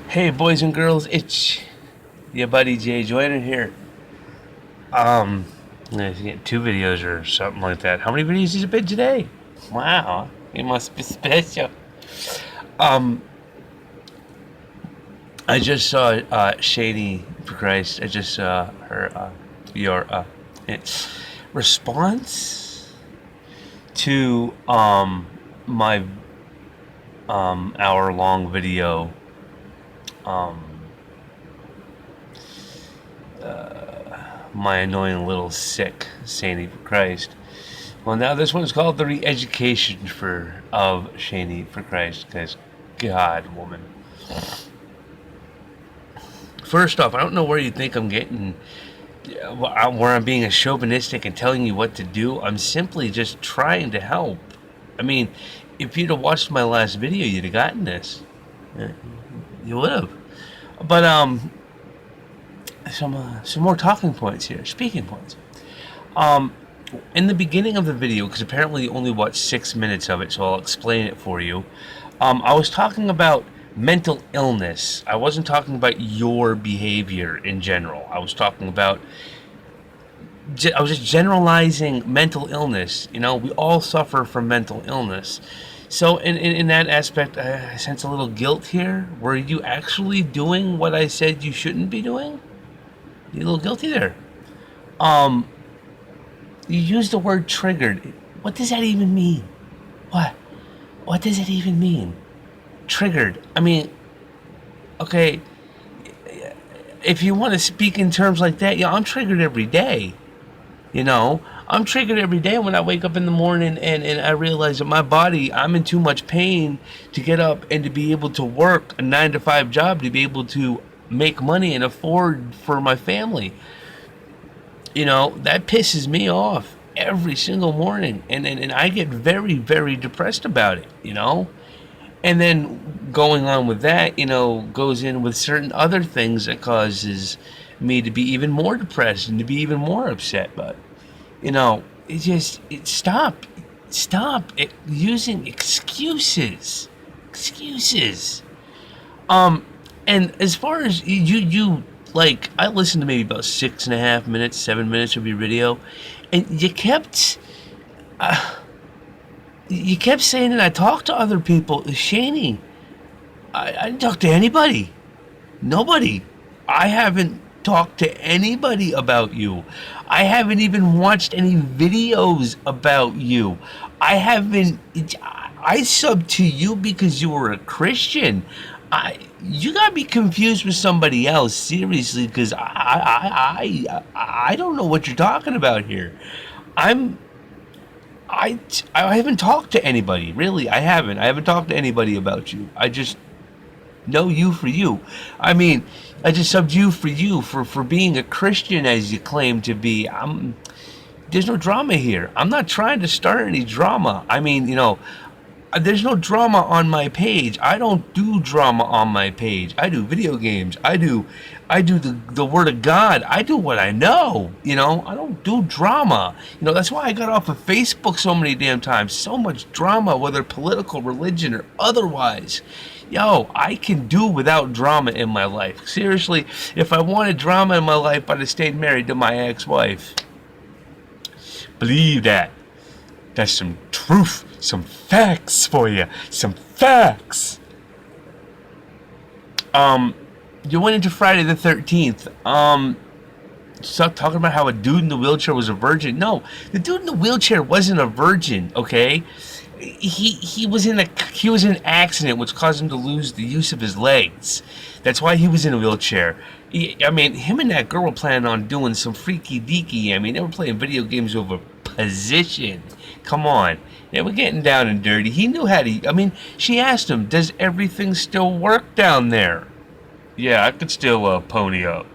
Hey boys and girls, it's your buddy Jay Joyner here. I get 2 videos or something like that. How many videos has it been today? Wow, it must be special. Um, I just saw Shanny, for Christ. I just saw her your response to my hour-long video. Um, my annoying little sick Shanny, for Christ. Well, now this one's called the re-education of Shanny, for Christ, because God, woman. First off, I don't know where you think I'm getting, where I'm being a chauvinistic and telling you what to do. I'm simply just trying to help. I mean, if you'd have watched my last video, you'd have gotten this. You would have. But some more talking points here, speaking points. In the beginning of the video, because apparently you only watched 6 minutes of it, so I'll explain it for you. I was talking about mental illness. I wasn't talking about your behavior in general. I was talking about, I was just generalizing mental illness. You know, we all suffer from mental illness. So in that aspect, I sense a little guilt here. Were you actually doing what I said you shouldn't be doing? You're a little guilty there. You used the word triggered. What does that even mean? What does it even mean? Triggered. I mean, okay, if you want to speak in terms like that, yeah, I'm triggered every day. You know, I'm triggered every day when I wake up in the morning and I realize that my body, I'm in too much pain to get up and to be able to work a 9-to-5 job, to be able to make money and afford for my family. You know, that pisses me off every single morning. And I get very, very depressed about it, you know. And then going on with that, you know, goes in with certain other things that causes me to be even more depressed and to be even more upset. But, you know, stop using excuses. And as far as you like, I listened to maybe about 6.5 minutes, 7 minutes of your video, and you kept saying that I talked to other people. Shanny, I didn't talk to anybody. Nobody. I haven't talked to anybody about you. I haven't even watched any videos about you. I subbed to you because you were a Christian. You got me confused with somebody else, seriously, because I don't know what you're talking about here. I haven't talked to anybody, really. I haven't talked to anybody about you. I just know you for you. I mean, I just subbed you for being a Christian as you claim to be. There's no drama here. I'm not trying to start any drama. I mean, you know, there's no drama on my page. I don't do drama on my page. I do video games. I do the word of God. I do what I know, you know. I don't do drama. You know, that's why I got off of Facebook so many damn times. So much drama, whether political, religion, or otherwise. Yo, I can do without drama in my life. Seriously, if I wanted drama in my life, I'd have stayed married to my ex-wife. Believe that. That's some truth, some facts for you, some facts. You went into Friday the 13th. Stop talking about how a dude in the wheelchair was a virgin. No, the dude in the wheelchair wasn't a virgin. Okay, he was in an accident which caused him to lose the use of his legs. That's why he was in a wheelchair. I mean, him and that girl were planning on doing some freaky deaky. I mean, they were playing video games over position. Come on. They were getting down and dirty. He knew how to. I mean, she asked him, does everything still work down there? Yeah, I could still pony up.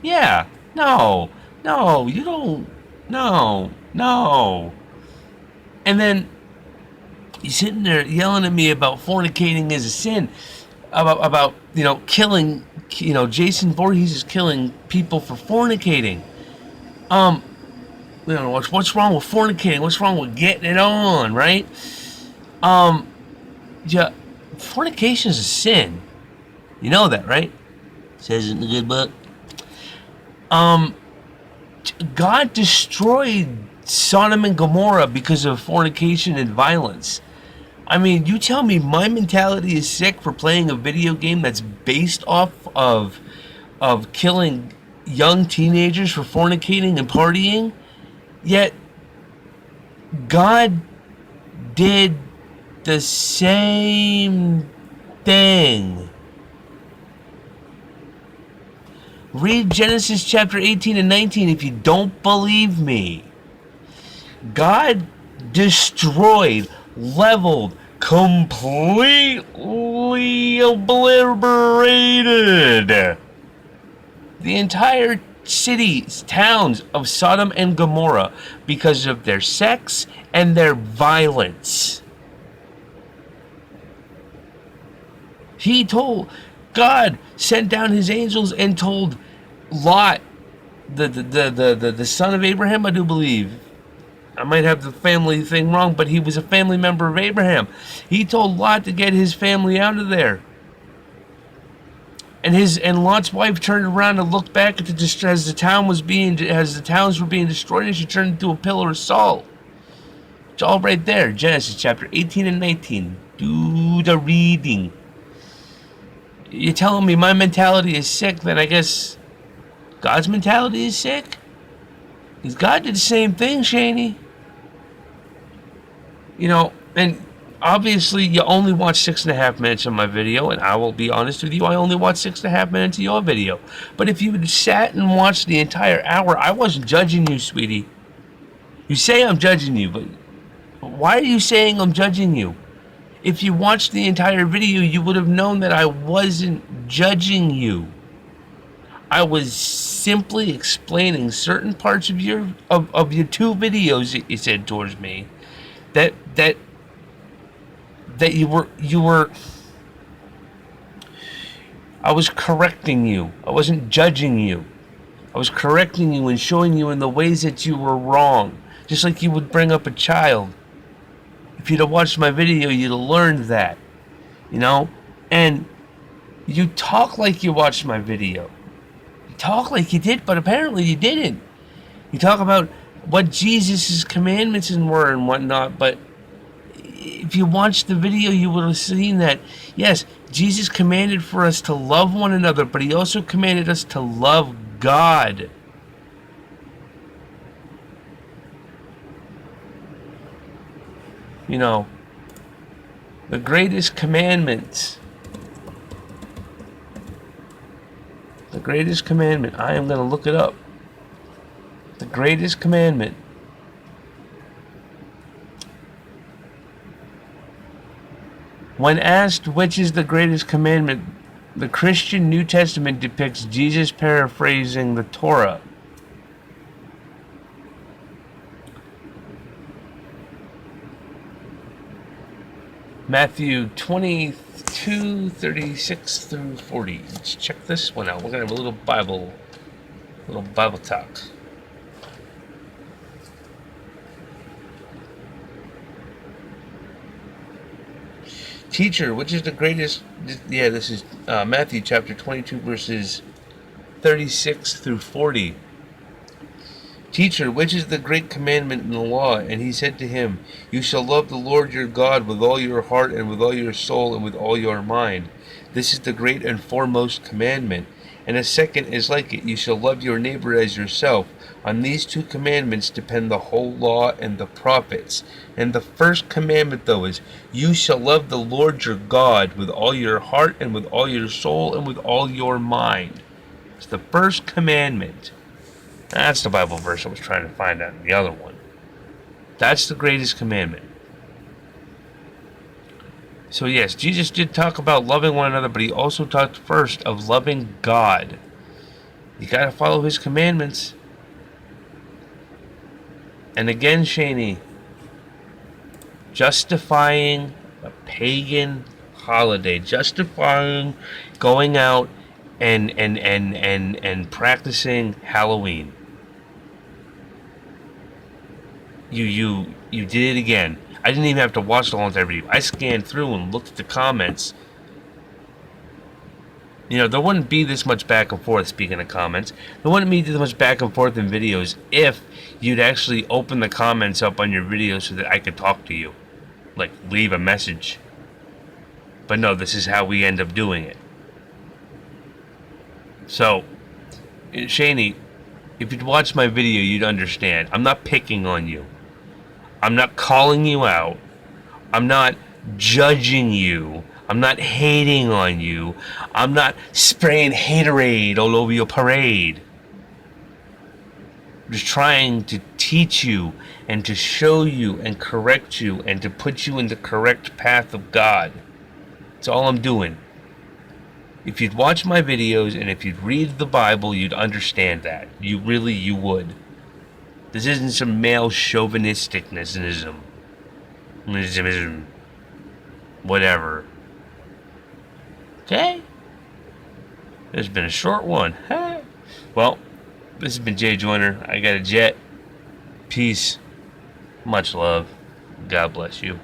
Yeah. No, you don't. No. And then he's sitting there yelling at me about fornicating is a sin. About you know, killing, you know, Jason Voorhees is killing people for fornicating. You know, what's wrong with fornicating? What's wrong with getting it on, right? Yeah, fornication is a sin. You know that, right? Says it in the good book. Um, God destroyed Sodom and Gomorrah because of fornication and violence. I mean, you tell me my mentality is sick for playing a video game that's based off of killing young teenagers for fornicating and partying, yet God did the same thing. Read Genesis chapter 18 and 19 if you don't believe me. God destroyed, leveled, completely obliterated the entire cities, towns of Sodom and Gomorrah because of their sex and their violence. God sent down his angels and told Lot, the son of Abraham, I do believe. I might have the family thing wrong, but he was a family member of Abraham. He told Lot to get his family out of there. And Lot's wife turned around and looked back at as the towns were being destroyed, and she turned into a pillar of salt. It's all right there, Genesis chapter 18 and 19. Do the reading. You're telling me my mentality is sick, then I guess God's mentality is sick? Because God did the same thing, Shanny. And obviously you only watch 6.5 minutes of my video, and I will be honest with you, I only watched 6.5 minutes of your video. But if you had sat and watched the entire hour, I wasn't judging you, sweetie. You say I'm judging you, but why are you saying I'm judging you? If you watched the entire video, you would have known that I wasn't judging you. I was simply explaining certain parts of your two videos that you said towards me that you were I was correcting you. I wasn't judging you. I was correcting you and showing you in the ways that you were wrong. Just like you would bring up a child. If you'd have watched my video, you'd have learned that. And you talk like you watched my video. You talk like you did, but apparently you didn't. You talk about what Jesus' commandments were and whatnot, but if you watched the video, you would have seen that, yes, Jesus commanded for us to love one another, but he also commanded us to love God. The greatest commandments. The greatest commandment. I am going to look it up. The greatest commandment. When asked which is the greatest commandment, the Christian New Testament depicts Jesus paraphrasing the Torah. Matthew 22:36 through 40. Let's check this one out. We're going to have a little Bible talk. Teacher, which is the greatest? Yeah, this is Matthew chapter 22, verses 36 through 40. Teacher, which is the great commandment in the law? And he said to him, You shall love the Lord your God with all your heart and with all your soul and with all your mind. This is the great and foremost commandment. And a second is like it. You shall love your neighbor as yourself. On these two commandments depend the whole law and the prophets. And the first commandment, though, is, You shall love the Lord your God with all your heart and with all your soul and with all your mind. It's the first commandment. That's the Bible verse I was trying to find out in the other one. That's the greatest commandment. So yes, Jesus did talk about loving one another, but he also talked first of loving God. You got to follow his commandments. And again, Shanny, justifying a pagan holiday, justifying going out and practicing Halloween. You did it again. I didn't even have to watch the whole entire video. I scanned through and looked at the comments. There wouldn't be this much back and forth, speaking of comments. There wouldn't be this much back and forth in videos if you'd actually open the comments up on your videos so that I could talk to you. Like, leave a message. But no, this is how we end up doing it. So, Shanny, if you'd watch my video, you'd understand. I'm not picking on you. I'm not calling you out. I'm not judging you. I'm not hating on you. I'm not spraying haterade all over your parade. I'm just trying to teach you and to show you and correct you and to put you in the correct path of God. That's all I'm doing. If you'd watch my videos and if you'd read the Bible, you'd understand that. You would. This isn't some male chauvinisticness. Whatever. Okay? This has been a short one. Well, this has been Jay Joyner. I got a jet. Peace. Much love. God bless you.